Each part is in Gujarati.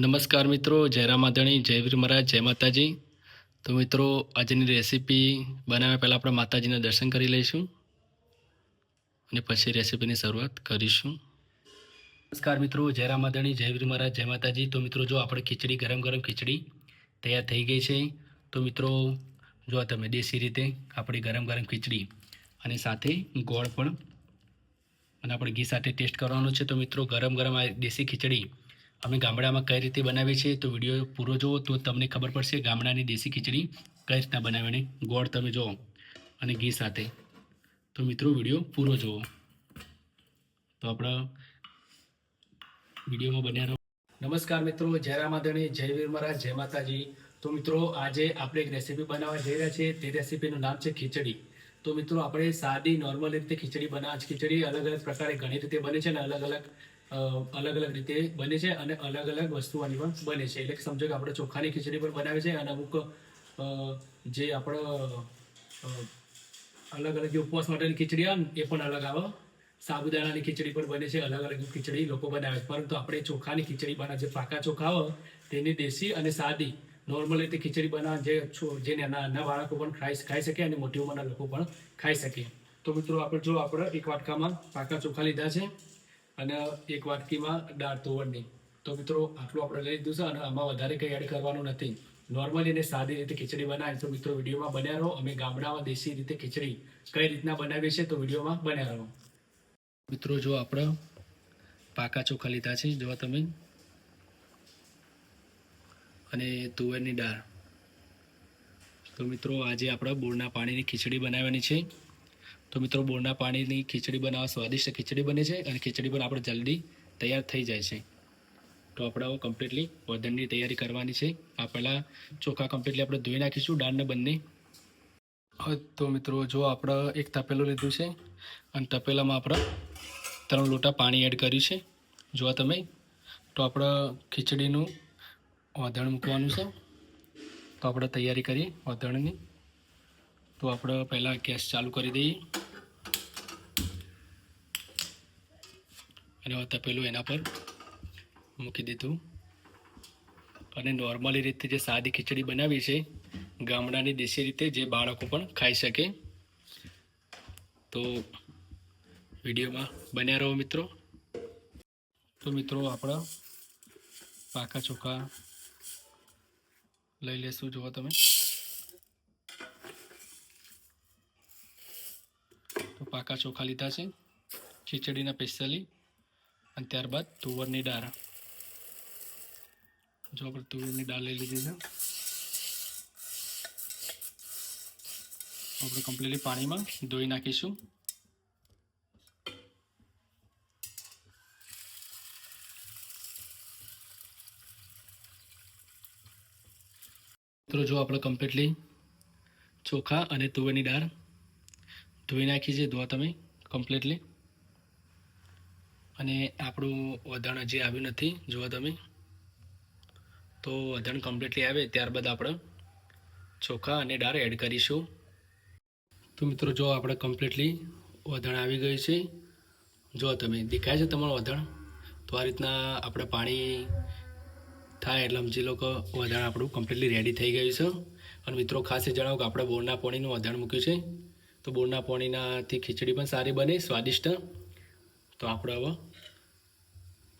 નમસ્કાર મિત્રો, જયરામ માધણી, જયવીર મહારાજ, જય માતાજી. તો મિત્રો, આજની રેસીપી બનાવ્યા પહેલાં આપણે માતાજીના દર્શન કરી લઈશું અને પછી રેસીપીની શરૂઆત કરીશું. નમસ્કાર મિત્રો, જયરામ માધણી, જયવીર મહારાજ, જય માતાજી. તો મિત્રો, જો આપણે ખીચડી ગરમ ખીચડી તૈયાર થઈ ગઈ છે. તો મિત્રો, જો તમે દેશી રીતે આપણી ગરમ ખીચડી અને સાથે ગોળ પણ અને આપણે ઘી સાથે ટેસ્ટ કરવાનો છે. તો મિત્રો, ગરમ આ દેશી ખીચડી અમે ગામડામાં કઈ રીતે બનાવી છે તો વિડીયો પૂરો જુઓ તો તમને ખબર પડશે ગામડાની દેશી ખીચડી કઈ રીતના બનાવવાની. ગોળ તમે જુઓ અને ઘી સાથે. તો મિત્રો, વિડીયો પૂરો જુઓ. તો આપણા વિડીયોમાં બન્યા રહો. નમસ્કાર મિત્રો, જયરામ માધણી, જયવીર મહારાજ, જય માતાજી. તો મિત્રો, આજે આપણે એક રેસીપી બનાવવા જઈ રહ્યા છીએ. તે રેસીપીનું નામ છે ખીચડી. તો મિત્રો, આપણે સાદી નોર્મલ રીતે ખીચડી ખીચડી અલગ પ્રકારે ઘણી રીતે બને છે અને અલગ રીતે બને છે અને અલગ વસ્તુઓની પણ બને છે. એટલે સમજો કે આપણે ચોખાની ખીચડી પણ બનાવે છે અને અમુક જે આપણે જે ઉપવાસ માટેની ખીચડી આવે ને એ પણ અલગ આવે. સાબુદાણાની ખીચડી પણ બને છે. અલગ ખીચડી લોકો બનાવે છે. પરંતુ આપણે ચોખાની ખીચડી બનાવે છે. પાકા ચોખા આવે તેની દેશી અને સાદી નોર્મલ રીતે ખીચડી બનાવે જે નાના બાળકો પણ ખાઈ શકે અને મોટી ઉંમરના લોકો પણ ખાઈ શકે. તો મિત્રો, આપણે એક વાટકામાં પાકા ચોખા લીધા છે અને એક વાટકીમાં દાળ તુવરની. તો મિત્રો, આટલું આપણે લઈ લીધું છે અને આમાં વધારે કંઈ એડ કરવાનું નથી. નોર્મલી અને સાદી રીતે ખીચડી બનાવી. તો મિત્રો, વિડીયોમાં બન્યા રહો. અમે ગામડામાં દેશી રીતે ખીચડી કઈ રીતના બનાવીએ છીએ તો વિડીયોમાં બન્યા રહો. મિત્રો, જો આપણે પાકા ચોખા લીધા છે, જો તમે, અને તુવેરની દાળ. તો મિત્રો, આજે આપણે બોરના પાણીની ખીચડી બનાવવાની છે. તો મિત્રો, બોરના પાણીની ખીચડી બનાવવા સ્વાદિષ્ટ ખીચડી બને છે અને ખીચડી પણ આપણે જલ્દી તૈયાર થઈ જાય છે. તો આપણે કમ્પ્લીટલી વધણની તૈયારી કરવાની છે. આ પહેલાં ચોખા કમ્પ્લીટલી આપણે ધોઈ નાખીશું, દાળને બંને. તો મિત્રો, જો આપણે એક તપેલું લીધું છે અને તપેલામાં આપણે 3 લોટા પાણી એડ કર્યું છે. જો તમે, તો આપણે ખીચડીનું વધણ મૂકવાનું છે. તો આપણે તૈયારી કરીએ વધણની. તો આપણે પહેલાં ગેસ ચાલુ કરી દઈએ અને તપેલું એના પર મૂકી દીધું. અને નોર્મલી રીતે જે સાદી ખીચડી બનાવી છે ગામડાની દેશી રીતે, જે બાળકો પણ ખાઈ શકે. તો વિડીયોમાં બન્યા રહો મિત્રો. તો મિત્રો, આપણા પાકા ચોખા લઈ લેશું. જુઓ તમે, તો પાકા ચોખા લીધા છે ખીચડીના સ્પેશિયલી. અને ત્યારબાદ તુવરની દાળ. જો આપણે તુવેરની દાળ લઈ લીધી છે. આપણે કમ્પ્લીટલી પાણીમાં ધોઈ નાખીશું. મિત્રો, જો આપણે કમ્પ્લીટલી ચોખા અને તુવેરની દાળ ધોઈ નાખી છે. ધોવા તમે કમ્પ્લીટલી. અને આપણું વધણ હજી આવ્યું નથી. જુઓ તમે, તો વધણ કમ્પ્લીટલી આવે ત્યારબાદ આપણે ચોખા અને દાળ એડ કરીશું. તો મિત્રો, જો આપણે કમ્પ્લીટલી વધણ આવી ગયું છે. જો તમે, દેખાય છે તમારું વધણ? તો આ રીતના આપણે પાણી થાય એટલે સમજી લો કે વધણ આપણું કમ્પ્લીટલી રેડી થઈ ગયું છે. અને મિત્રો, ખાસ એ જણાવો કે આપણે બોરના પાણીનું વધણ મૂક્યું છે. તો બોરના પાણીનાથી ખીચડી પણ સારી બને, સ્વાદિષ્ટ. તો આપણે હવે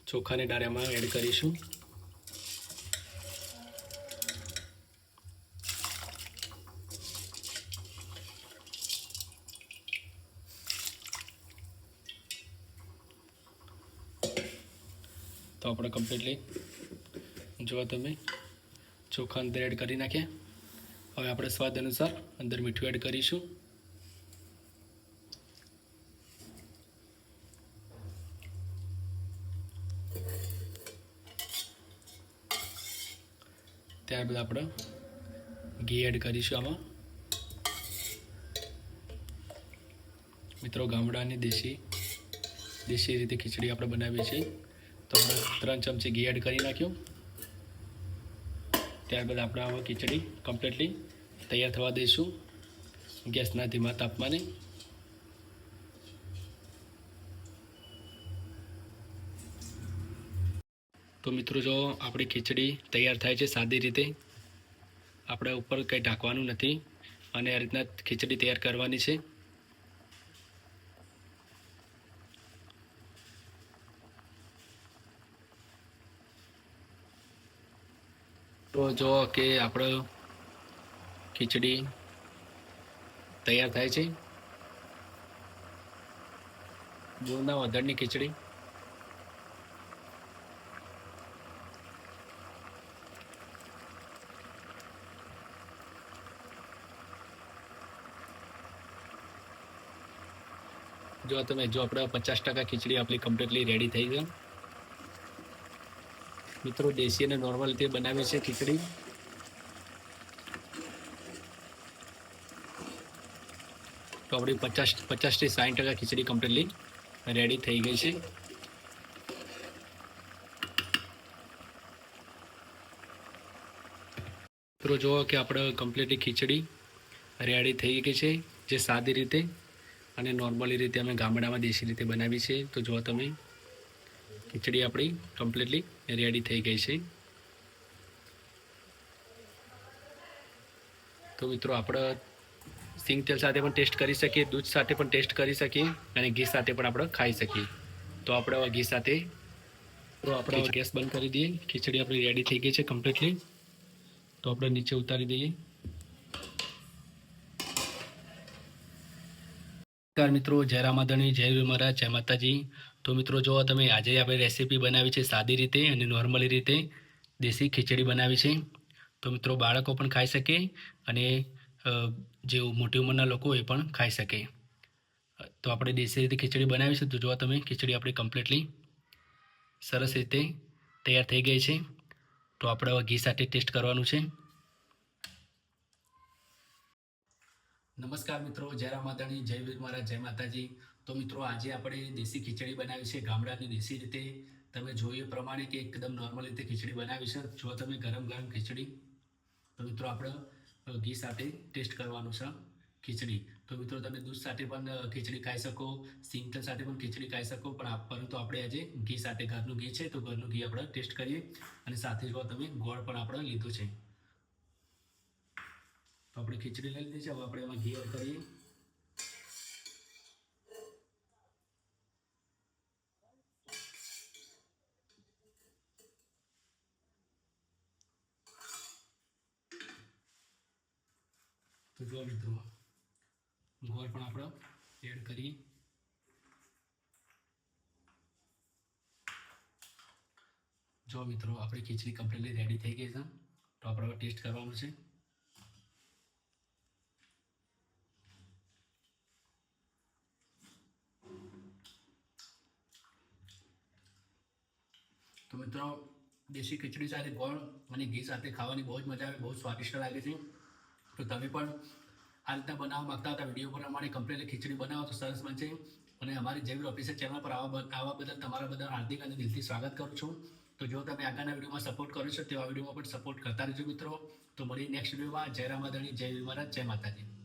ચોખાને દાળ એમાં એડ કરીશું. તો આપણે કમ્પ્લીટલી જો તમે ચોખા અંદર એડ કરી નાખ્યા. હવે આપણે સ્વાદ અનુસાર અંદર મીઠું એડ કરીશું. ત્યારબાદ આપણે ઘી એડ કરીશું આમાં. મિત્રો, ગામડાની દેશી રીતે ખીચડી આપણે બનાવીએ છીએ. તો આપણે 3 ચમચી ઘી એડ કરી નાખ્યું. ત્યારબાદ આપણે આમાં ખીચડી કમ્પ્લીટલી તૈયાર થવા દઈશું ગેસના ધીમા તાપમાને. તો તો મિત્રો જો આપણી ખીચડી તૈયાર થાય છે સાદી રીતે. આપણે ઉપર કંઈ ઢાંકવાનું નથી અને આ રીતના ખીચડી તૈયાર કરવાની છે. તો જો કે આપણો ખીચડી તૈયાર થાય છે. ગુળના વધળની ખીચડી. જો આપણે 50% ખીચડી આપણી કમ્પ્લીટલી રેડી થઈ છે. મિત્રો દેશી અને નોર્મલ રીતે બનાવે છે ખીચડી. તો આપણી 50 થી 60% ખીચડી કમ્પ્લીટલી રેડી થઈ ગઈ છે. મિત્રો જુઓ કે આપણે કમ્પ્લીટલી ખીચડી રેડી થઈ ગઈ છે, જે સાદી રીતે અને નોર્મલી રીતે અમે ગામડામાં દેશી રીતે બનાવી છે. તો જુઓ તમે, ખીચડી આપણી કમ્પ્લીટલી રેડી થઈ ગઈ છે. તો મિત્રો આપણે સિંગ તેલ સાથે પણ ટેસ્ટ કરી શકીએ, દૂધ સાથે પણ ટેસ્ટ કરી શકીએ અને ઘી સાથે પણ આપણે ખાઈ શકીએ. તો આપણે ઘી સાથે તો આપણે ગેસ બંધ કરી દઈએ. ખીચડી આપણી રેડી થઈ ગઈ છે કમ્પ્લીટલી. તો આપણે નીચે ઉતારી દઈએ. નમસ્કાર મિત્રો, જય રામાધણી, જય મહારાજ, જય માતાજી. તો મિત્રો જો તમે આજે આપણે રેસીપી બનાવી છે સાદી રીતે અને નોર્મલી રીતે દેશી ખીચડી બનાવી છે. તો મિત્રો બાળકો પણ ખાઈ શકે અને જે મોટી ઉંમરના લોકો એ પણ ખાઈ શકે. તો આપણે દેશી રીતે ખીચડી બનાવી છે. તો જો તમે, ખીચડી આપણી કમ્પ્લીટલી સરસ રીતે તૈયાર થઈ ગઈ છે. તો આપણે ઘી સાથે ટેસ્ટ કરવાનું છે. નમસ્કાર મિત્રો, જય રામાધણી, જય વીર મહારાજ, જય માતાજી. તો મિત્રો આજે આપણે દેશી ખીચડી બનાવી છે ગામડાની દેશી રીતે. તમે જોયું એ પ્રમાણે કે એકદમ નોર્મલ રીતે ખીચડી બનાવી છે. જો તમે ગરમ ખીચડી, તો મિત્રો આપણે ઘી સાથે ટેસ્ટ કરવાનું છે ખીચડી. તો મિત્રો તમે દૂધ સાથે પણ ખીચડી ખાઈ શકો, સિંગતેલ સાથે પણ ખીચડી ખાઈ શકો, પરંતુ આપણે આજે ઘી સાથે, ઘરનું ઘી છે તો ઘરનું ઘી આપણે ટેસ્ટ કરીએ. અને સાથે જો તમે ગોળ પણ આપણે લીધું છે. તો આપણે ખીચડી લઈ લીધી છે. હવે આપણે એમાં ઘી એડ કરીએ. તો જો મિત્રો ગોળ પણ આપણે એડ કરીએ. જો મિત્રો આપણી ખીચડી કમ્પ્લીટલી રેડી થઈ ગઈ છે. તો આપણે ટેસ્ટ કરવાનું છે. તો મિત્રો દેશી ખીચડી સાથે ગોળ અને ઘી સાથે ખાવાની બહુ જ મજા આવે, બહુ સ્વાદિષ્ટ લાગે છે. તો તમે પણ આ રીતના બનાવવા માંગતા હતા વિડીયો પર અમારી કમ્પ્લીટલી ખીચડી બનાવો તો સરસ બનશે. અને અમારી જયવીર ઓફિશિયલ ચેનલ પર આવવા બદલ તમારા બધા હાર્દિક અને દિલથી સ્વાગત કરું છું. તો જો તમે આગળના વિડીયોમાં સપોર્ટ કરો છો, તેવા વિડીયોમાં પણ સપોર્ટ કરતા રહેજો મિત્રો. તો મળીએ નેક્સ્ટ વિડીયોમાં. જય રામાધણી, જય વીર મહારાજ, જય માતાજી.